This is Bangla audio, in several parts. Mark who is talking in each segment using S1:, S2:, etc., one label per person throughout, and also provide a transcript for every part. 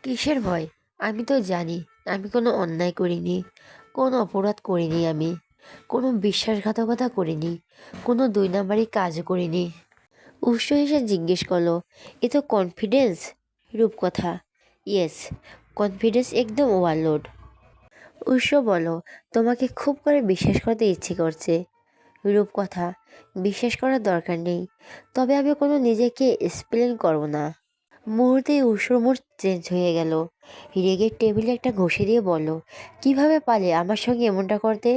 S1: কিসের ভয়? আমি তো জানি আমি কোনো অন্যায় করিনি, কোনো অপরাধ করিনি আমি, কোনো বিশ্বাসঘাতকতা করিনি, কোনো ২ নাম্বারি কাজও করিনি। উষ্ণ হেসে জিজ্ঞেস করলো, এ তো কনফিডেন্স? রূপকথা: ইয়েস, কনফিডেন্স একদম ওভারলোড। উষ্ণ বলো, তোমাকে খুব করে বিশ্বাস করতে ইচ্ছে করছে। রূপকথা: বিশ্বাস করার দরকার নেই, তবে আমি কোনো নিজেকে এক্সপ্লেন করব না। মুহূর্তেই উষ্ণর মুড চেঞ্জ হয়ে গেল। রেগে টেবিলে একটা ঘষে দিয়ে বলল, কিভাবে পারলে আমার সঙ্গে এমনটা করতে?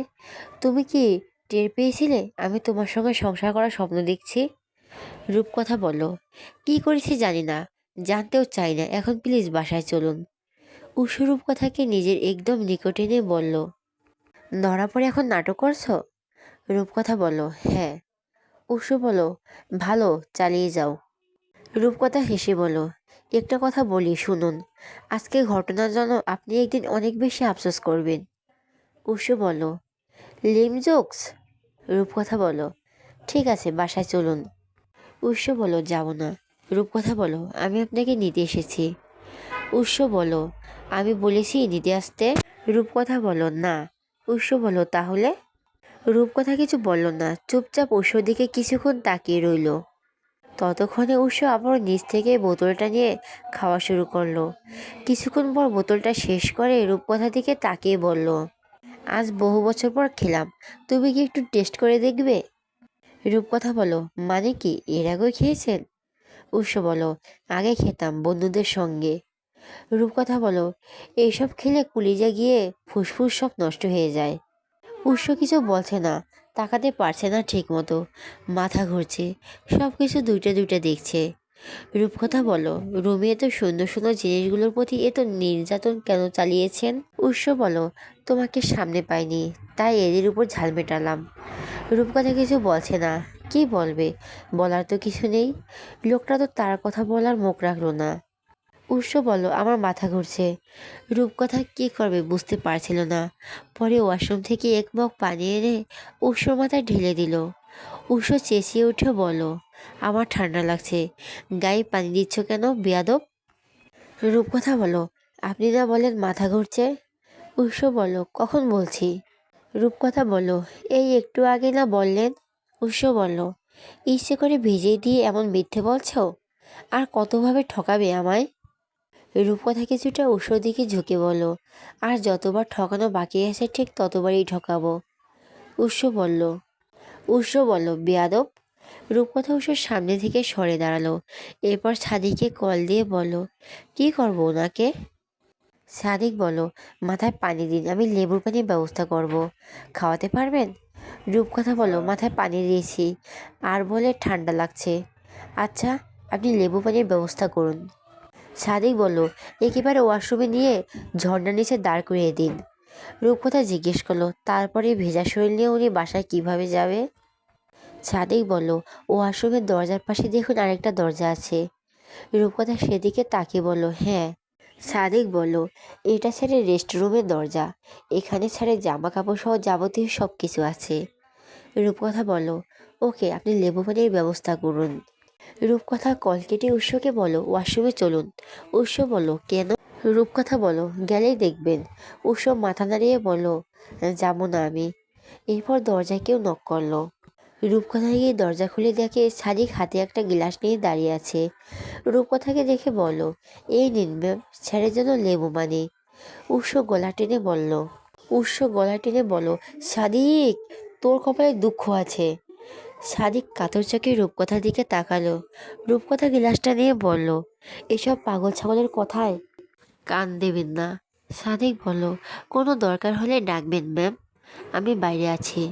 S1: তুমি কি টের পেয়েছিলে আমি তোমার সঙ্গে সংসার করার স্বপ্ন দেখছি? রূপকথা বলল, কি করেছি জানি না, জানতেও চাই না, এখন প্লিজ বাসায় চলুন। উষ্ণ রূপকথাকে নিজের একদম নিকটে নিয়ে বলল, ধরা পড়ে এখন নাটক করছো? রূপকথা বলল, হ্যাঁ। উষ্ণ বলল, ভালো, চালিয়ে যাও। রূপকথা হেসে বলল, একটা কথা বলি শুনুন, আজকে ঘটনার জন্য আপনি একদিন অনেক বেশি আফসোস করবেন। উষ্ণ বলল, লিম জোকস? রূপকথা বলল, ঠিক আছে বাসায় চলুন। উষ্ণ বলল, যাব না। রূপকথা বলল, আমি আপনাকে নিতে এসেছি। উষ্ণ বলল, আমি বলেছি নিতে আসতে? রূপকথা বলল, না। উষ্ণ বলল, তাহলে? রূপকথা কিছু বলল না, চুপচাপ উষ্ণর দিকে কিছুক্ষণ তাকিয়ে রইল। ততক্ষণে উষ্ণ আবার নিচ থেকে বোতলটা নিয়ে খাওয়া শুরু করলো। কিছুক্ষণ পর বোতলটা শেষ করে রূপকথার দিকে তাকিয়ে বলল, আজ বহু বছর পর খেলাম, তুমি কি একটু টেস্ট করে দেখবে? রূপকথা বলো, মানে কি, এর আগেও খেয়েছেন? উষ্ণ বলো, আগে খেতাম বন্ধুদের সঙ্গে। রূপকথা বলো, এইসব খেলে কলিজা গিয়ে ফুসফুস সব নষ্ট হয়ে যায়। উষ্ণ কিছু বলছে না, তাকাতে পারছে না ঠিক মতো, মাথা ঘুরছে, সব কিছু দুইটা দুইটা দেখছে। রূপকথা বলো, রুমে এত সুন্দর সুন্দর জিনিসগুলোর প্রতি এত নির্যাতন কেন চালিয়েছেন? উৎস বলো, তোমাকে সামনে পাইনি, তাই এদের উপর ঝাল মেটালাম। রূপকথা কিছু বলছে না, কি বলবে, বলার তো কিছু নেই। লোকটা তো তার কথা বলার মুখ রাখলো না। উৎস বলল, আমার মাথা ঘুরছে। রূপকথা কি করবে বুঝতে পারছিল না। পরে ওয়াশরুম থেকে এক মগ পানি এনে উৎসর মাথায় ঢেলে দিল। উৎস চেঁচিয়ে উঠে বলল, আমার ঠান্ডা লাগছে, গায়ে পানি দিচ্ছ কেন বেয়াদব? রূপকথা বলল, আপনি না বলেন মাথা ঘুরছে? উৎস বলল, কখন বলছি? রূপকথা বলল, এই একটু আগে না বললেন? উৎস বলল, ইচ্ছে করে ভিজিয়ে দিয়ে এমন মিথ্যে বলছো? আর কতভাবে ঠকাবে আমায়? রূপকথা কিছুটা উৎসর দিকে ঝুঁকে বলল, আর যতবার ঠকানো বাকি আছে ঠিক ততবারই ঠকাবো। উৎস বলল বেয়াদব। রূপকথা উৎসর সামনে থেকে সরে দাঁড়ালো। এরপর সাদিককে কল দিয়ে বলল, কি করবো ওনাকে? সাদিক বলল, মাথায় পানি দিন, আমি লেবুর পানির ব্যবস্থা করব। খাওয়াতে পারবেন? রূপকথা বলল, মাথায় পানি দিয়েছি, আর বলে ঠান্ডা লাগছে। আচ্ছা, আপনি লেবু পানির ব্যবস্থা করুন। সাদিক বলল, একেবারে ওয়াশরুমে নিয়ে ঝর্ণার নিচে দাঁড় করিয়ে দিন। রূপকথা জিজ্ঞেস করলো, তারপরে ভেজা শরীর নিয়ে উনি বাসায় কিভাবে যাবে? সাদিক বলল, ওয়াশরুমের দরজার পাশে দেখুন আরেকটা দরজা আছে। রূপকথা সেদিকে তাকিয়ে বলল, হ্যাঁ। সাদিক বলল, এটা ছেড়ে রেস্টরুমের দরজা, এখানে ছেড়ে জামা কাপড় সহ যাবতীয় সব কিছু আছে। রূপকথা বলল, ওকে, আপনি লেবু পানির ব্যবস্থা করুন। রূপকথা কল কেটে উৎসকে বলো, ওয়াশরুমে চলুন। উৎস বলল, কেন? রূপকথা বলো, গেলেই দেখবেন। উৎস মাথা নাড়িয়ে বলল, যাবো না আমি। এরপর দরজায় কেউ নক করলো। রূপকথা গিয়ে দরজা খুলে দেখে সাদিক হাতে একটা গ্লাস নিয়ে দাঁড়িয়ে আছে। রূপকথাকে দেখে বলল, এই নিন ম্যাম, ছেড়ে যেন লেবু মানে। উৎস গলা টেনে বলল, সাদিক, তোর কপালে দুঃখ আছে। সাদিক কাতর চোখে রূপকথার দিকে তাকালো। রূপকথা গ্লাসটা নিয়ে বলল, এসব পাগল ছাগলের কথায় কান দেবেন না। সাদিক বলল, কোনো দরকার হলে ডাকবেন ম্যাম, আমি বাইরে আছি।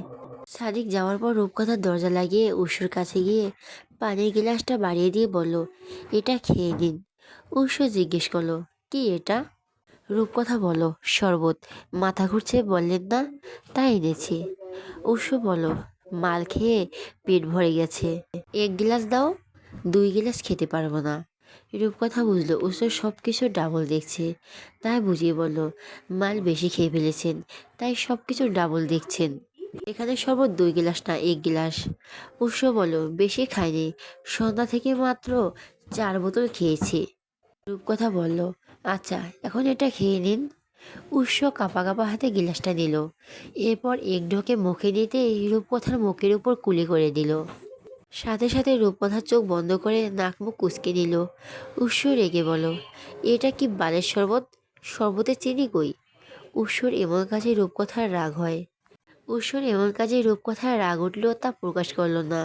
S1: সাদিক যাওয়ার পর রূপকথার দরজা লাগিয়ে উৎসর কাছে গিয়ে পানির গ্লাসটা বাড়িয়ে দিয়ে বলল, এটা খেয়ে নিন। উৎস জিজ্ঞেস করলো, কি এটা? রূপকথা বলল, শরবত। মাথা ঘুরছে বললেন না, তাই এনেছি। উৎস বলল, মাল খেয়ে পেট ভরে গেছে, এক গ্লাস দাও। 2 গ্লাস খেতে পারবো না। রূপকথা বুঝলো উৎস সব কিছু ডাবল দেখছে, তাই বুঝিয়ে বলল, মাল বেশি খেয়ে ফেলেছেন, তাই সব কিছু ডাবল দেখছেন। এখানে শরবত 2 গ্লাস না, 1 গ্লাস। উৎস বলল, বেশি খাইনি, সন্ধ্যা থেকে মাত্র 4 বোতল খেয়েছি। রূপকথা বলল, আচ্ছা, এখন এটা খেয়ে নিন। উৎস কাঁপা কাঁপা হাতে গিলাসটা দিল। এরপর এক ঢোকে মুখে দিতেই রূপকথার মুখের উপর কুলি করে দিল। সাথে সাথে রূপকথার চোখ বন্ধ করে নাক মুখ কুঁচকে দিল। উৎস রেগে বলল, এটা কি বালের শরবত? শরবতে চিনি কই? উৎসর এমন কাজে রূপকথার রাগ হয়। উৎসর এমন কাজে রূপকথার রাগ উঠলেও তা প্রকাশ করলো না,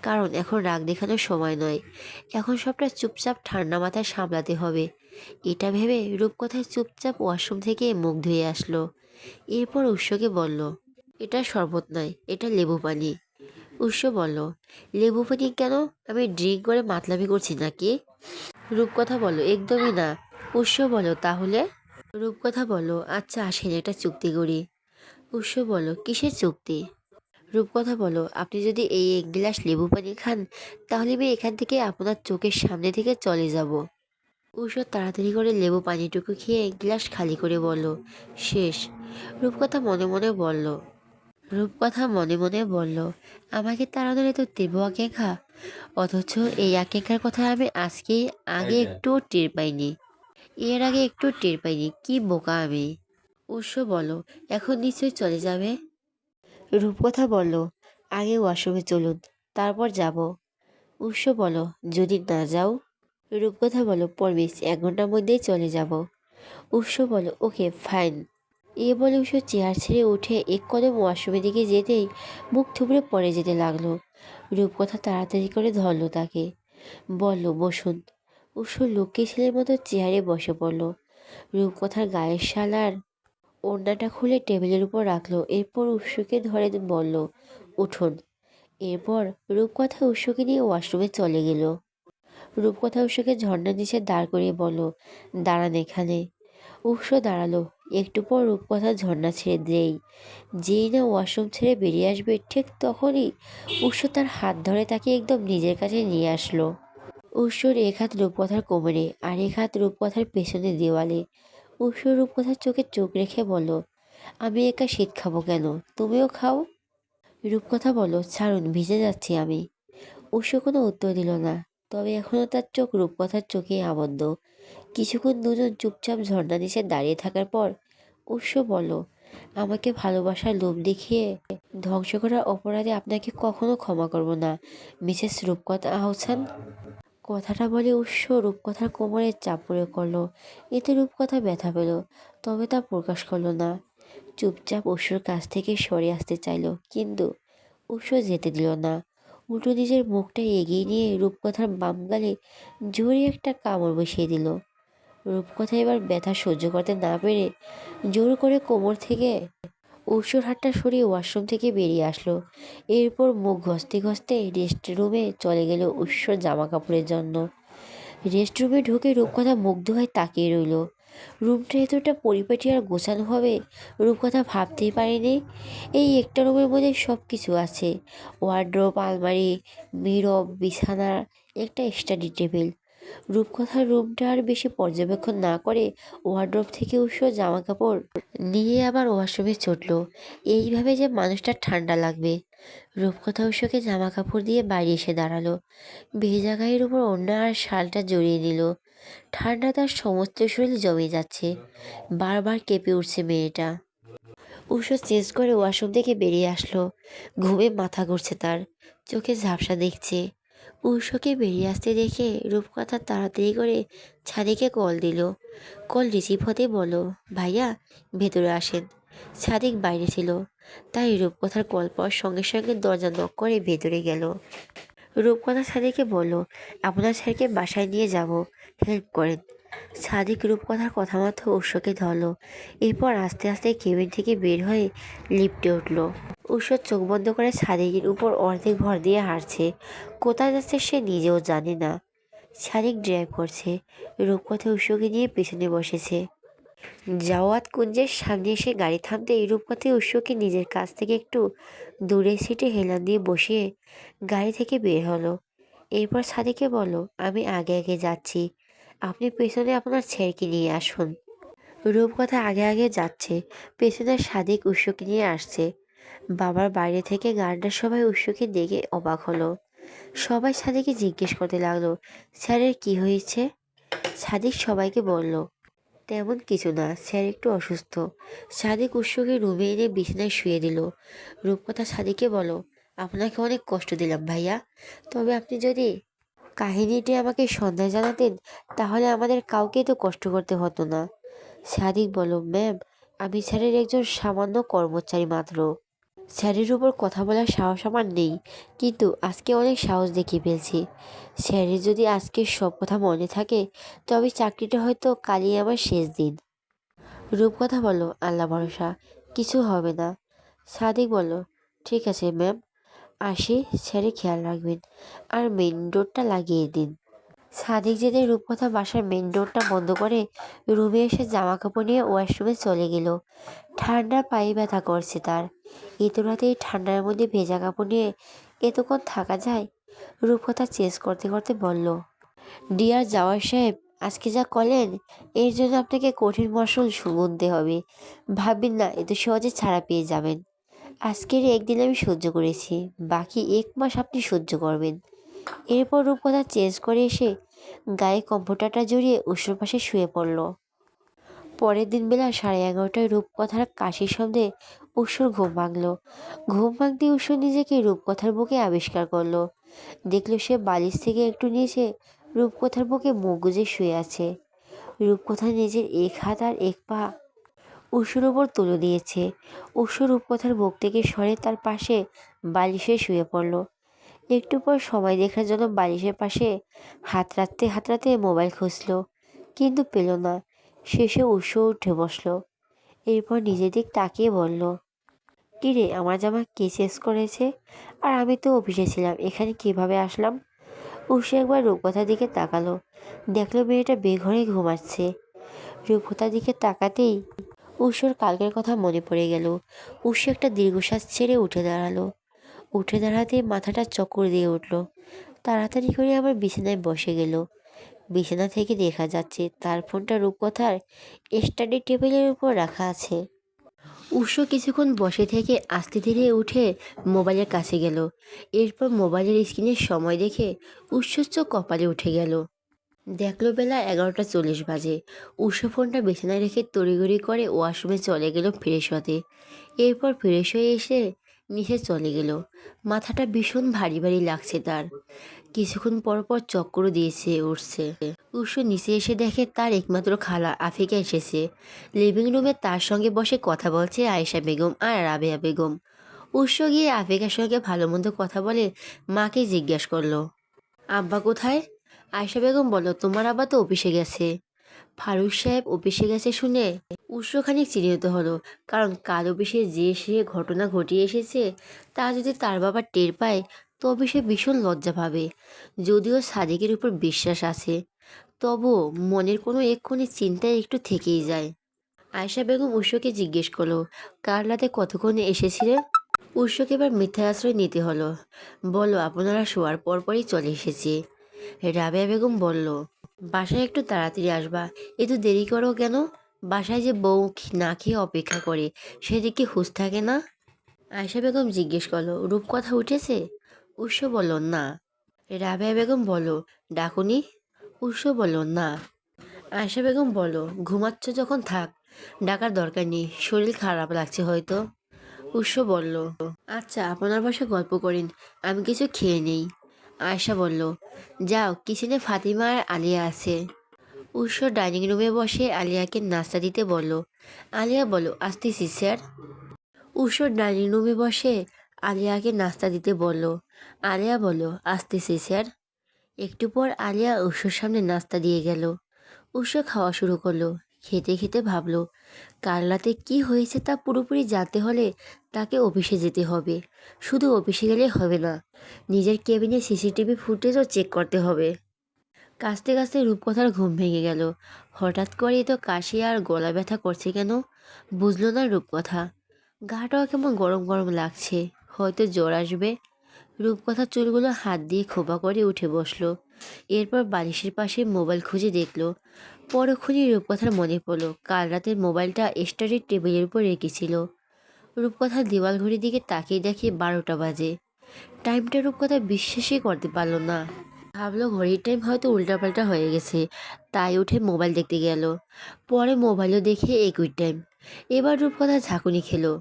S1: কারণ এখন রাগ দেখানোর সময় নয়। এখন সবটা চুপচাপ ঠান্ডা মাথায় সামলাতে হবে। এটা ভেবে রূপকথায় চুপচাপ ওয়াশরুম থেকে মুখ ধুয়ে আসলো। এরপর উৎসকে বলল, এটা শরবত নয়, এটা লেবু পানি। উৎস বলল, লেবু পানি কেন? আমি ড্রিঙ্ক করে মাতলামি করছি নাকি? রূপকথা বলল, একদমই না। উৎস বলল, তাহলে? রূপকথা বলল, আচ্ছা আসেন একটা চুক্তি করি। উৎস বলল, কিসের চুক্তি? রূপকথা বলল, আপনি যদি এই এক গ্লাস লেবু পানি খান, তাহলে আমি এখান থেকে আপনার চোখের সামনে থেকে চলে যাব। উৎস তাড়াতাড়ি করে লেবু পানিটুকু খেয়ে গ্লাস খালি করে বলল, শেষ। রূপকথা মনে মনে বলল রূপকথা মনে মনে বলল, আমাকে তাড়ানোর এত তীব্র আকাঙ্ক্ষা, অথচ এই আকাঙ্ক্ষার কথা আমি আগে একটুও টের পাইনি। এর আগে একটু টের পাইনি, কি বোকা আমি। উৎস বলল, এখন নিশ্চয়ই চলে যাবে। রূপকথা বলল, আগে ওয়াশরুমে চলুন, তারপর যাব। উৎস বলল, যদি না যাও? রূপকথা বলল, প্রমিস 1 ঘন্টার মধ্যেই চলে যাব। উৎস বলল, ওকে ফাইন। এ বলে উৎস চেয়ার ছেড়ে উঠে এক কদম ওয়াশরুমের দিকে যেতেই মুখ থুবড়ে পড়ে যেতে লাগলো। রূপকথা তাড়াতাড়ি করে ধরল তাকে, বলল, বসুন। উৎস লক্ষ্মী ছেলের মতো চেয়ারে বসে পড়ল। রূপকথার গায়ের শাল আর ওড়নাটা খুলে টেবিলের উপর রাখলো। এরপর উৎসকে ধরে বলল, উঠুন। এরপর রূপকথা উৎসকে নিয়ে ওয়াশরুমে চলে গেল। রূপকথা উৎসকে ঝর্ণার নিচে দাঁড় করিয়ে বলল, দাঁড়ান এখানে। উৎস দাঁড়ালো। একটু পর রূপকথা ঝর্ণা ছেড়ে যেই না ওয়াশরুম ছেড়ে বেরিয়ে আসবে, ঠিক তখনই উৎস তার হাত ধরে তাকে একদম নিজের কাছে নিয়ে আসলো। উৎসর এক হাত রূপকথার কোমরে আর এক হাত রূপকথার পেছনে দেওয়ালে। উৎস রূপকথার চোখে চোখ রেখে বলল, আমি একা শীত খাবো কেন? তুমিও খাও। রূপকথা বলল, ছাড়ুন, ভিজে যাচ্ছি আমি। উৎস কোনো উত্তর দিল না, তবে এখনও তার চোখ রূপকথার চোখে আবদ্ধ। কিছুক্ষণ দুজন চুপচাপ ঝর্ণা নিচে দাঁড়িয়ে থাকার পর উৎস বলল, আমাকে ভালোবাসার লোভ দেখিয়ে ধ্বংস করার অপরাধে আপনাকে কখনো ক্ষমা করব না, মিসেস রূপকথা আহসান। কথাটা বলে উৎস রূপকথার কোমরে চাপ প্রয়োগ করলো। এতে রূপকথা ব্যথা পেল, তবে তা প্রকাশ করলো না। চুপচাপ উৎসর কাছ থেকে সরে আসতে চাইলো, কিন্তু উৎস যেতে দিল না। উল্টো নিজের মুখটা এগিয়ে নিয়ে রূপকথার বাম গালে জোরে একটা কামড় বসিয়ে দিল। রূপকথা এবার ব্যথা সহ্য করতে না পেরে জোর করে কোমর থেকে উৎসর হাতটা সরিয়ে ওয়াশরুম থেকে বেরিয়ে আসলো। এরপর মুখ ঘষতে ঘষতে রেস্ট রুমে চলে গেল উৎসর জামা কাপড়ের জন্য। রেস্টরুমে ঢুকে রূপকথা মুগ্ধ হয়ে তাকিয়ে রইল। রুমটা এতটা পরিপাটি আর গোছানো হবে রূপকথা ভাবতেই পারেনি। এই একটা রুমের মধ্যে সব কিছু আছে, ওয়ার্ড্রোব, আলমারি, মিরর, বিছানা, একটা স্টাডি টেবিল। রূপকথার রুমটা আর বেশি পর্যবেক্ষণ না করে ওয়ার্ড্রোব থেকে উৎস জামা কাপড় নিয়ে আবার ওয়াশরুমে ছুটল। এইভাবে যে মানুষটা ঠান্ডা লাগবে। রূপকথা উৎসকে জামা কাপড় দিয়ে বাইরে এসে দাঁড়ালো। ভেজা গায়ের উপর ওড়না আর শালটা জড়িয়ে নিল। ঠান্ডা তার সমস্ত শরীর জমে যাচ্ছে, বারবার কেঁপে উঠছে মেয়েটা। উৎস চেঞ্জ করে ওয়াশরুম থেকে বেরিয়ে আসলো। ঘুমে মাথা ঘুরছে তার, চোখে ঝাপসা দেখছে। উৎসকে বেরিয়ে আসতে দেখে রূপকথা তাড়াতাড়ি করে ছাদিকে কল দিল। কল রিসিভ হতে বলো, ভাইয়া ভেতরে আসেন। ছাদিক বাইরে ছিল, তাই রূপকথার কল পাওয়ার সঙ্গে সঙ্গে দরজা নক করে ভেতরে গেল। রূপকথা ছাদিকে বলল, আপনার স্যারকে বাসায় নিয়ে যাব, হেল্প করেন। সাদিক রূপকথার কথা মতো উৎসকে ধরল। এরপর আস্তে আস্তে কেবিন থেকে বের হয়ে লিফটে উঠল। উৎস চোখ বন্ধ করে সাদিকের উপর অর্ধেক ভর দিয়ে হাঁটছে। কোথায় যাচ্ছে সে নিজেও জানে না। সাদিক ড্রাইভ করছে, রূপকথা উৎসকে নিয়ে পেছনে বসেছে। জাওয়াত কুঞ্জের সামনে এসে গাড়ি থামতে রূপকথা উৎসকে নিজের কাছ থেকে একটু দূরে সিটে হেলান দিয়ে বসিয়ে গাড়ি থেকে বের হলো। এরপর সাদিকে বলল, আমি আগে আগে যাচ্ছি, আপনি পেছনে আপনার ছেলেকে নিয়ে আসুন। রূপকথা আগে আগে যাচ্ছে, পেছনে সাদিক উৎসকে নিয়ে আসছে। বাবার বাইরে থেকে গার্ডরা সবাই উৎসকে দেখে অবাক হলো। সবাই সাদিকে জিজ্ঞেস করতে লাগলো, স্যারের কি হয়েছে? সাদিক সবাইকে বলল, তেমন কিছু না, স্যার একটু অসুস্থ। সাদিক উৎসকে রুমে এনে বিছানায় শুয়ে দিল। রূপকথা সাদিককে বলো, আপনাকে অনেক কষ্ট দিলাম ভাইয়া, তবে আপনি যদি কাহিনীটি আমাকে সন্ধ্যায় জানাতেন তাহলে আমাদের কাউকেই তো কষ্ট করতে হতো না। সাদিক বলো, ম্যাম আমি স্যারের একজন সামান্য কর্মচারী মাত্র। স্যারের উপর কথা বলার সাহস আমার নেই, কিন্তু আজকে অনেক সাহস দেখিয়ে ফেলছি। স্যারের যদি আজকে সব কথা মনে থাকে তবে চাকরিটা হয়তো কালই আমার শেষ দিন। রূপকথা বলল, আল্লাহ ভরসা, কিছু হবে না। সাদিক বলল, ঠিক আছে ম্যাম, আসি, স্যারে খেয়াল রাখবেন আর মেন ডোরটা লাগিয়ে দিন। সাদিক যেতে রূপকথা বাসার মেন ডোরটা বন্ধ করে রুমে এসে জামা কাপড় নিয়ে ওয়াশরুমে চলে গেল। ঠান্ডা পায়ে ব্যথা করছে তার। এত রাতে এই ঠান্ডার মধ্যে ভেজা কাপড় নিয়ে এতক্ষণ থাকা যায়? রূপকথা চেঞ্জ করতে করতে বলল, ডিয়ার জাওয়ার সাহেব, আজকে যা করলেন এর জন্য আপনাকে কঠিন মশল গুনতে হবে। ভাববেন না এত সহজে ছাড়া পেয়ে যাবেন। আজকের একদিন আমি সহ্য করেছি, বাকি 1 মাস আপনি সহ্য করবেন। এরপর রূপকথা চেঞ্জ করে এসে গায়ে কম্ফোর্টারটা জড়িয়ে উৎসর পাশে শুয়ে পড়ল। পরের দিন বেলা 11:30টায় রূপকথার কাশির শব্দে উৎসর ঘুম ভাঙল। ঘুম ভাঙতে উৎসর নিজেকে রূপকথার বুকে আবিষ্কার করলো। দেখলো সে বালিশ থেকে একটু নিচে রূপকথার বুকে মুখ গুজে শুয়ে আছে। রূপকথা নিজের এক হাত আর এক পা উৎসর ওপর তুলে দিয়েছে। উৎসর রূপকথার বুক থেকে সরে তার পাশে বালিশে শুয়ে পড়ল। একটু পর সময় দেখার জন্য বালিশের পাশে হাত রাখতে মোবাইল খুঁজল, কিন্তু পেল না। শেষে উৎস উঠে বসলো। এরপর নিজের দিক তাকিয়ে বলল, কিরে, আমার জামা কে চেঞ্জ করেছে? আর আমি তো অফিসে ছিলাম, এখানে কিভাবে আসলাম? উৎস একবার রূপকথার দিকে তাকালো, দেখলো মেয়েটা বেঘরে ঘুমাচ্ছে। রূপকথার দিকে তাকাতেই উৎসর কালকের কথা মনে পড়ে গেল। উৎস একটা দীর্ঘশ্বাস ছেড়ে উঠে দাঁড়ালো। উঠে দাঁড়াতে মাথাটা চক্কর দিয়ে উঠল। তাড়াতাড়ি করে আবার বিছানায় বসে গেল। বিছানা থেকে দেখা যাচ্ছে তার ফোনটা রূপকথার স্টাডি টেবিলের উপর রাখা আছে। উৎস কিছুক্ষণ বসে থেকে আস্তে ধীরে উঠে মোবাইলের কাছে গেল। এরপর মোবাইলের স্ক্রিনে সময় দেখে উৎসর চোখ কপালে উঠে গেল। দেখলো বেলা 11:40 বাজে। উৎস ফোনটা বিছানায় রেখে তড়িঘড়ি করে ওয়াশরুমে চলে গেল ফ্রেশ হতে। এরপর ফ্রেশ হয়ে এসে নিচে চলে গেল। মাথাটা ভীষণ ভারী ভারী লাগছে তার। কিছুক্ষণ পর পর চক্কর দিয়েছে উঠছে। উৎস নিচে এসে দেখে তার একমাত্র খালা আফিকা এসেছে। লিভিং রুমে তার সঙ্গে বসে কথা বলছে আয়েশা বেগম আর রাবেয়া বেগম। উৎস গিয়ে আফিকার সঙ্গে ভালো মন্দ কথা বলে মাকে জিজ্ঞেস করলো, আব্বা কোথায়? আয়েশা বেগম বলল, তোমার আব্বা তো অফিসে গেছে। ফারুক সাহেব অফিসে গেছে শুনে উৎস খানিক চিন্তিত হলো, কারণ কাল অফিসে যে সে ঘটনা ঘটিয়ে এসেছে তা যদি তার বাবা টের পায় তবে সে ভীষণ লজ্জা পাবে। যদিও সাদিকের উপর বিশ্বাস আছে, তবুও মনের কোনো এক্ষুনি চিন্তায় একটু থেকেই যায়। আয়েশা বেগম উৎসকে জিজ্ঞেস করলো, কাল রাতে কতক্ষণে এসেছিলে? উৎসকে এবার মিথ্যা আশ্রয় নিতে হলো। বলো, আপনারা শোয়ার পরপরই চলে এসেছি। রাবেয়া বেগম বলল, বাসায় একটু তাড়াতাড়ি আসবা, এত দেরি করো কেন? বাসায় যে বউ না খেয়ে অপেক্ষা করে সেদিকে হুঁশ থাকে না? আয়েশা বেগম জিজ্ঞেস করলো, রূপকথা উঠেছে? উৎস বলল, না। রাবেয়া বেগম বলল, ডাকুনি? উৎস বলল, না। আয়েশা বেগম বলল, ঘুমাচ্ছ যখন থাক, ডাকার দরকার নেই, শরীর খারাপ লাগছে হয়তো। উৎস বলল, আচ্ছা আপনার বাসায় গল্প করেন, আমি কিছু খেয়ে নেই। আয়েশা বলল, যাও, কিচেনে ফাতিমা আর আলিয়া আছে। উৎস ডাইনিং রুমে বসে আলিয়াকে নাস্তা দিতে বলল। আলিয়া বলল, আসতেছি স্যার। উৎস ডাইনিং রুমে বসে আলিয়াকে নাস্তা দিতে বলল। আলিয়া বলল, আসতেছি স্যার। একটু পর আলিয়া উৎসর সামনে নাস্তা দিয়ে গেল। উৎস খাওয়া শুরু করলো। খেতে খেতে ভাবলো, কাল রাতে কী হয়েছে তা পুরোপুরি জানতে হলে তাকে অফিসে যেতে হবে। শুধু অফিসে গেলে হবে না, নিজের কেবিনে সিসিটিভি ফুটেজও চেক করতে হবে। কাঁচতে কাঁচতে রূপকথার ঘুম ভেঙে গেল। হঠাৎ করেই তো কাশি আর গলা ব্যথা করছে কেন? বুঝলো না রূপকথা। গাটাও কেমন গরম গরম লাগছে, হয়তো জ্বর আসবে। রূপকথা চুলগুলো হাত দিয়ে খোপা করে উঠে বসলো। এরপর বালিশের পাশে মোবাইল খুঁজে দেখলো। পরক্ষণই রূপকথার মনে পড়লো কাল রাতের মোবাইলটা স্টাডির টেবিলের উপর রেখেছিল। রূপকথার দেওয়াল ঘড়ির দিকে তাকিয়ে দেখে 12টা বাজে। টাইমটা রূপকথা বিশ্বাসই করতে পারল না। ভাবলো ঘড়ির টাইম হয়তো উল্টাপাল্টা হয়ে গেছে, তাই উঠে মোবাইল দেখতে গেল। পরে মোবাইলও দেখে একই টাইম। এবার রূপকথা ঝাঁকুনি খেলো।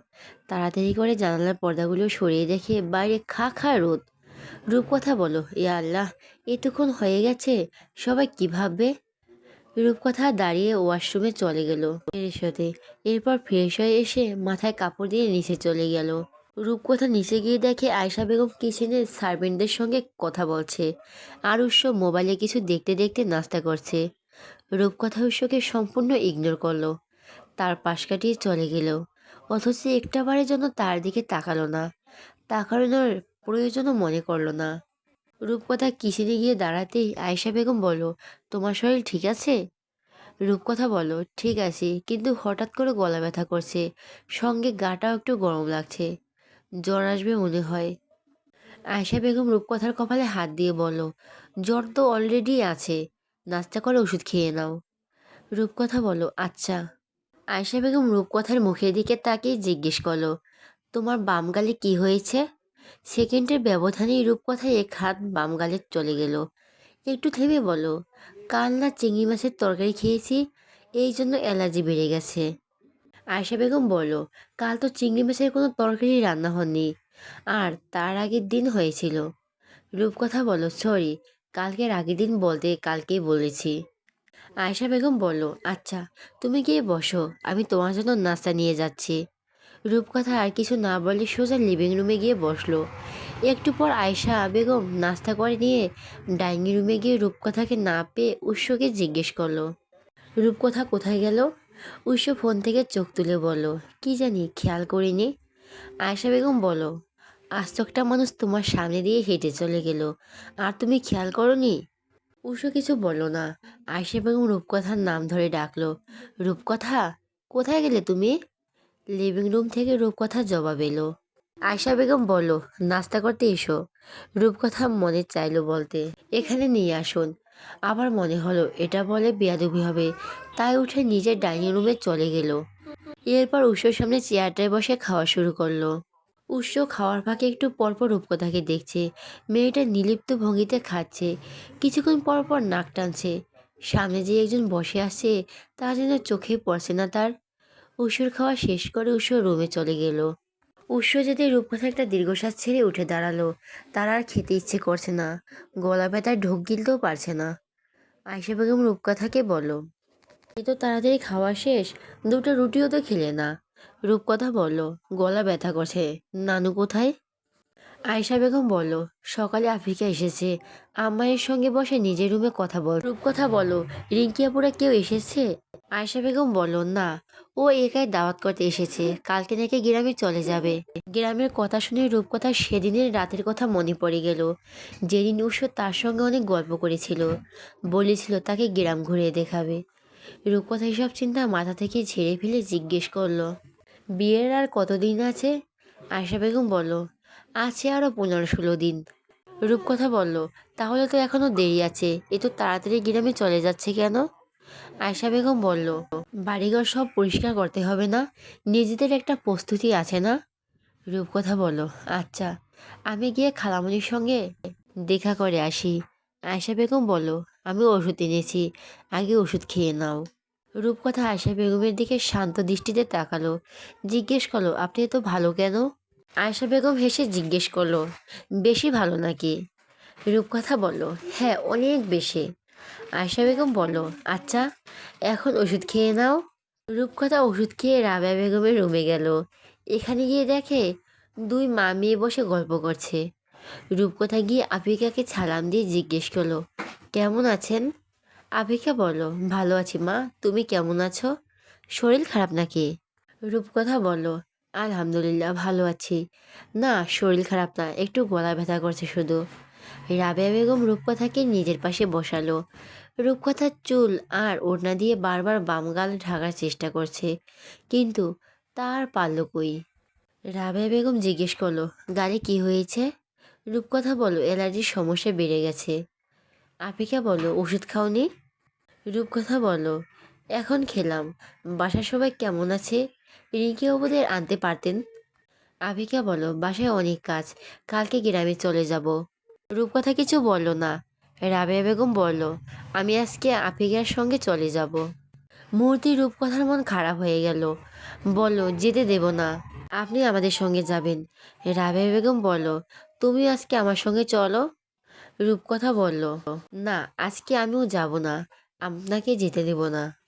S1: তাড়াতাড়ি করে জানালার পর্দাগুলো সরিয়ে দেখে বাইরে খা খা রোদ। রূপকথা বলো, ইয়া আল্লাহ, এতক্ষণ হয়ে গেছে, সবাই কি ভাববে। রূপকথা দাঁড়িয়ে ওয়াশরুমে চলে গেল ফ্রেশ হতে। এরপর ফ্রেশ হয়ে এসে মাথায় কাপড় দিয়ে নিচে চলে গেল। রূপকথা নিচে গিয়ে দেখে আয়শা বেগম কিচেনে সার্ভেন্টদের সঙ্গে কথা বলছে, আর উৎস মোবাইলে কিছু দেখতে দেখতে নাস্তা করছে। রূপকথা উৎসকে সম্পূর্ণ ইগনোর করলো, তার পাশ কাটিয়ে চলে গেল। অথচ একটাবারের জন্য তার দিকে তাকালো না, তাকানোর প্রয়োজনও মনে করলো না। রূপকথা কিচেনে গিয়ে দাঁড়াতেই আয়শা বেগম বলল, তোমার শরীর ঠিক আছে? রূপকথা বলল, ঠিক আছে, কিন্তু হঠাৎ করে গলা ব্যথা করছে, সঙ্গে গাটাও একটু গরম লাগছে, জ্বর আসবে মনে হয়। আয়শা বেগম রূপকথার কপালে হাত দিয়ে বলল, জ্বর তো অলরেডি আছে, নাস্তা করে ওষুধ খেয়ে নাও। রূপকথা বলল, আচ্ছা। আয়শা বেগম রূপকথার মুখের দিকে তাকিয়ে জিজ্ঞেস করলো, তোমার বাম গালে কি হয়েছে? সেকেন্ডের ব্যবধানেই রূপকথা এক হাত বাম গালে চলে গেল। একটু থেমে বলো, কাল না চিংড়ি মাছের তরকারি খেয়েছি, এই জন্য অ্যালার্জি বেড়ে গেছে। আয়শা বেগম বলল, কাল তো চিংড়ি মাছের কোনো তরকারি রান্না হয়নি, আর তার আগের দিন হয়েছিল। রূপকথা বলল, সরি, কালকের আগের দিন বলতে কালকেই বলেছি। আয়শা বেগম বলল, আচ্ছা, তুমি গিয়ে বসো, আমি তোমার জন্য নাস্তা নিয়ে যাচ্ছি। রূপকথা আর কিছু না বলে সোজা লিভিং রুমে গিয়ে বসলো। একটু পর আয়শা বেগম নাস্তা করে নিয়ে ডাইনিং রুমে গিয়ে রূপকথাকে না পেয়ে উৎসকে জিজ্ঞেস করলো, রূপকথা কোথায় গেল? উৎস ফোন থেকে চোখ তুলে বলল, কি জানি, খেয়াল করিনি। আয়শা বেগম বলল, আজ তো একটা মানুষ তোমার সামনে দিয়ে হেঁটে চলে গেল, আর তুমি খেয়াল করনি? উৎস কিছু বলল না। আয়শা বেগম রূপকথার নাম ধরে ডাকলো, রূপকথা, কোথায় গেলে তুমি? লিভিং রুম থেকে রূপকথার জবাব এলো। আয়শা বেগম বলল, নাস্তা করতে এসো। রূপকথা মনে চাইলো বলতে, এখানে নিয়ে আসুন। আবার মনে হলো এটা বলে বেয়াদবি হবে, তাই উঠে নিজের ডাইনিং রুমে চলে গেল। এরপর উৎসর সামনে চেয়ারটায় বসে খাওয়া শুরু করলো। উৎস খাওয়ার ফাঁকে একটু পরপর রূপকথাকে দেখছে। মেয়েটা নির্লিপ্ত ভঙ্গিতে খাচ্ছে, কিছুক্ষণ পর পর নাক টানছে। সামনে যে একজন বসে আছে তা যেন চোখে পড়ছে না তার। উৎসর খাওয়া শেষ করে উৎস রুমে চলে গেল। উৎস যেতে রূপকথা একটা দীর্ঘশ্বাস ছেড়ে উঠে দাঁড়ালো। তার আর খেতে ইচ্ছে করছে না, গলা ব্যথায় ঢোক গিলতেও পারছে না। আয়শা বেগম রূপকথাকে বলল, এই তো তাড়াতাড়ি খাওয়া শেষ, দুটো রুটিও তো খেলে না। রূপকথা বলল, গলা ব্যথা করছে। নানু কোথায়? আয়শা বেগম বলল, সকালে আফ্রিকা এসেছে, আম্মায়ের সঙ্গে বসে নিজের রুমে কথা বল। রূপকথা বলল, রিঙ্কি আপুরা কেউ এসেছে? আয়শা বেগম বলল, না, ও একাই দাওয়াত করতে এসেছে, কালকে নাকি গ্রামে চলে যাবে। গ্রামের কথা শুনে রূপকথার সেদিনের রাতের কথা মনে পড়ে গেল, যেদিন উৎস তার সঙ্গে অনেক গল্প করেছিল, বলেছিল তাকে গ্রাম ঘুরিয়ে দেখাবে। রূপকথা এসব চিন্তা মাথা থেকে ঝেড়ে ফেলে জিজ্ঞেস করলো, বিয়ের আর কতদিন আছে? আয়শা বেগম বলল, আছে আরও 15-16 দিন। রূপকথা বলল, তাহলে তো এখনো দেরি আছে, এ তো তাড়াতাড়ি গ্রামে চলে যাচ্ছে কেন? আয়শা বেগম বলল, বাড়িঘর সব পরিষ্কার করতে হবে না, নিজেদের একটা প্রস্তুতি আছে না। রূপকথা বলল, আচ্ছা, আমি গিয়ে খালামণির সঙ্গে দেখা করে আসি। আয়শা বেগম বলল, আমি ওষুধ এনেছি, আগে ওষুধ খেয়ে নাও। রূপকথা আয়শা বেগমের দিকে শান্ত দৃষ্টিতে তাকালো, জিজ্ঞেস করলো, আপনি এত ভালো কেন? আয়শা বেগম হেসে জিজ্ঞেস করলো, বেশি ভালো নাকি? রূপকথা বলল, হ্যাঁ, অনেক বেশি। আয়শা বেগম বলল, আচ্ছা, এখন ওষুধ খেয়ে নাও। রূপকথা ওষুধ খেয়ে রাবেয়া বেগমের রুমে গেল। এখানে গিয়ে দেখে দুই মা মেয়ে বসে গল্প করছে। রূপকথা গিয়ে আফিকাকে সালাম দিয়ে জিজ্ঞেস করলো, কেমন আছেন? আফিকা বলল, ভালো আছি মা, তুমি কেমন আছো? শরীর খারাপ নাকি? রূপকথা বলল, আলহামদুলিল্লাহ ভালো আছি। না, শরীর খারাপ না, একটু গলা ব্যথা করছে শুধু। রাবেয়া বেগম রূপকথাকে নিজের পাশে বসালো। রূপকথার চুল আর ওড়না দিয়ে বারবার বাম গাল ঢাকার চেষ্টা করছে, কিন্তু তার পারল কই। রাবেয়া বেগম জিজ্ঞেস করলো, গালে কি হয়েছে? রূপকথা বলল, অ্যালার্জির সমস্যা বেড়ে গেছে। আফিকা বলল, ওষুধ খাওনি? রূপকথা বলল, এখন খেলাম। বাসার সবাই কেমন আছে? রিঙ্কি ওদের আনতে পারতেন। আফিকা বলল, বাসায় অনেক কাজ, কালকে গ্রামে চলে যাব। রূপকথা কিছু বলল না, রাবেয়া বেগম বলল, আমি আজকে আফিকার সঙ্গে চলে যাব। মুহূর্তে রূপকথার মন খারাপ হয়ে গেল। বলল, যেতে দেব না, আপনি আমাদের সঙ্গে যাবেন। রাবেয়া বেগম বলল, তুমি আজকে আমার সঙ্গে চলো। রূপকথা বলল, না, আজকে আমিও যাব না, আপনাকে যেতে দেব না।